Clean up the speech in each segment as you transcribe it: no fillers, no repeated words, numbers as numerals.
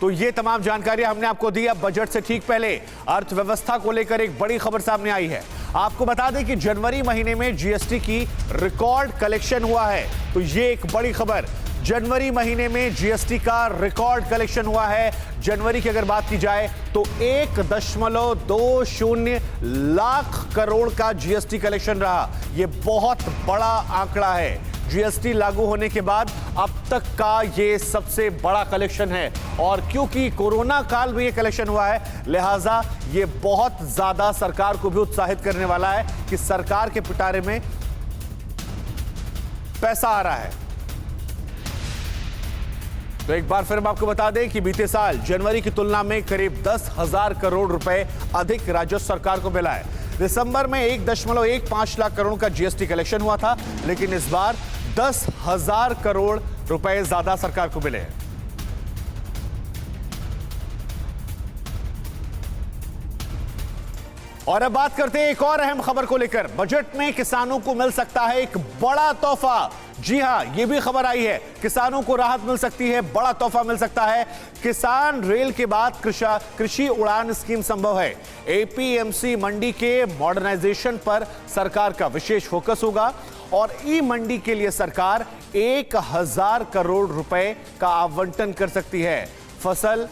तो ये तमाम जानकारी हमने आपको दी। अब बजट से ठीक पहले अर्थव्यवस्था को लेकर एक बड़ी खबर सामने आई है। आपको बता दें कि जनवरी महीने में जीएसटी की रिकॉर्ड कलेक्शन हुआ है। तो ये एक बड़ी खबर, जनवरी महीने में जीएसटी का रिकॉर्ड कलेक्शन हुआ है। जनवरी की अगर बात की जाए तो 1.20 लाख करोड़ का जीएसटी कलेक्शन रहा। यह बहुत बड़ा आंकड़ा है। जीएसटी लागू होने के बाद अब तक का यह सबसे बड़ा कलेक्शन है, और क्योंकि कोरोना काल में यह कलेक्शन हुआ है, लिहाजा यह बहुत ज्यादा सरकार को भी उत्साहित करने वाला है कि सरकार के पिटारे में पैसा आ रहा है। तो एक बार फिर हम आपको बता दें कि बीते साल जनवरी की तुलना में करीब 10,000 करोड़ रुपए अधिक राजस्व सरकार को मिला है। दिसंबर में 1.15 लाख करोड़ का जीएसटी कलेक्शन हुआ था, लेकिन इस बार 10,000 करोड़ रुपए ज्यादा सरकार को मिले हैं। और अब बात करते हैं एक और अहम खबर को लेकर। बजट में किसानों को मिल सकता है एक बड़ा तोहफा। जी हां, यह भी खबर आई है, किसानों को राहत मिल सकती है, बड़ा तोहफा मिल सकता है। किसान रेल के बाद कृषि उड़ान स्कीम संभव है। एपीएमसी मंडी के मॉडर्नाइजेशन पर सरकार का विशेष फोकस होगा, और ई मंडी के लिए सरकार 1,000 करोड़ रुपए का आवंटन कर सकती है। फसल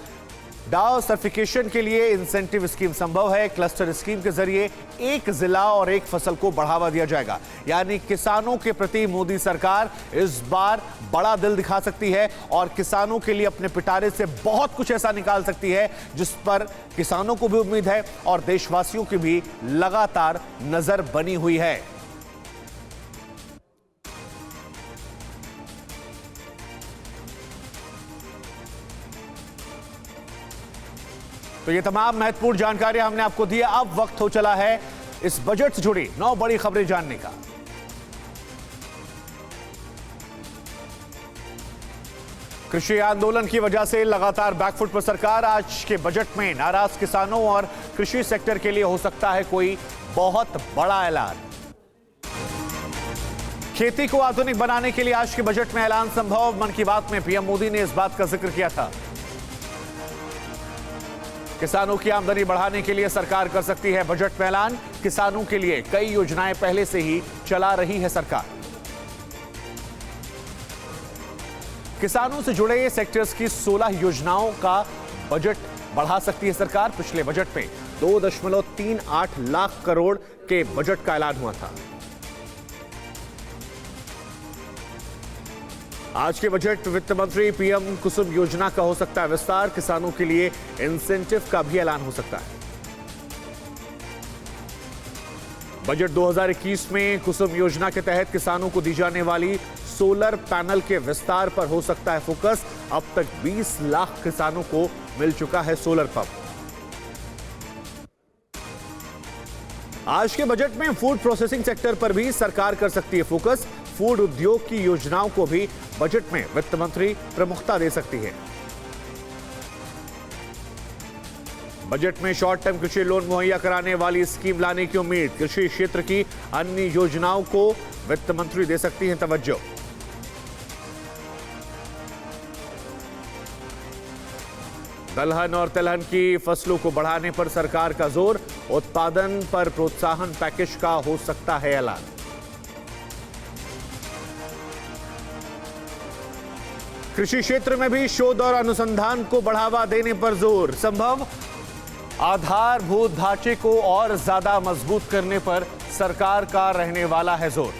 डाउ सर्टिफिकेशन के लिए इंसेंटिव स्कीम संभव है। क्लस्टर स्कीम के जरिए एक जिला और एक फसल को बढ़ावा दिया जाएगा। यानी किसानों के प्रति मोदी सरकार इस बार बड़ा दिल दिखा सकती है, और किसानों के लिए अपने पिटारे से बहुत कुछ ऐसा निकाल सकती है जिस पर किसानों को भी उम्मीद है और देशवासियों की भी लगातार नजर बनी हुई है। तो ये तमाम महत्वपूर्ण जानकारी हमने आपको दी है। अब वक्त हो चला है इस बजट से जुड़ी 9 बड़ी खबरें जानने का। कृषि आंदोलन की वजह से लगातार बैकफुट पर सरकार। आज के बजट में नाराज किसानों और कृषि सेक्टर के लिए हो सकता है कोई बहुत बड़ा ऐलान। खेती को आधुनिक बनाने के लिए आज के बजट में ऐलान संभव। मन की बात में पीएम मोदी ने इस बात का जिक्र किया था। किसानों की आमदनी बढ़ाने के लिए सरकार कर सकती है बजट में ऐलान। किसानों के लिए कई योजनाएं पहले से ही चला रही है सरकार। किसानों से जुड़े सेक्टर्स की 16 योजनाओं का बजट बढ़ा सकती है सरकार। पिछले बजट में 2.38 लाख करोड़ के बजट का ऐलान हुआ था। आज के बजट वित्त मंत्री पीएम कुसुम योजना का हो सकता है विस्तार। किसानों के लिए इंसेंटिव का भी ऐलान हो सकता है। बजट 2021 में कुसुम योजना के तहत किसानों को दी जाने वाली सोलर पैनल के विस्तार पर हो सकता है फोकस। अब तक 20 लाख किसानों को मिल चुका है सोलर पंप। आज के बजट में फूड प्रोसेसिंग सेक्टर पर भी सरकार कर सकती है फोकस। फूड उद्योग की योजनाओं को भी बजट में वित्त मंत्री प्रमुखता दे सकती है। बजट में शॉर्ट टर्म कृषि लोन मुहैया कराने वाली स्कीम लाने की उम्मीद। कृषि क्षेत्र की अन्य योजनाओं को वित्त मंत्री दे सकती हैं तवज्जो। दलहन और तिलहन की फसलों को बढ़ाने पर सरकार का जोर। उत्पादन पर प्रोत्साहन पैकेज का हो सकता है ऐलान। कृषि क्षेत्र में भी शोध और अनुसंधान को बढ़ावा देने पर जोर। संभव आधारभूत ढांचे को और ज्यादा मजबूत करने पर सरकार का रहने वाला है जोर।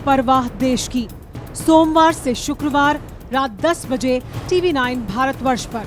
परवाह देश की, सोमवार से शुक्रवार रात 10 बजे TV9 भारतवर्ष पर।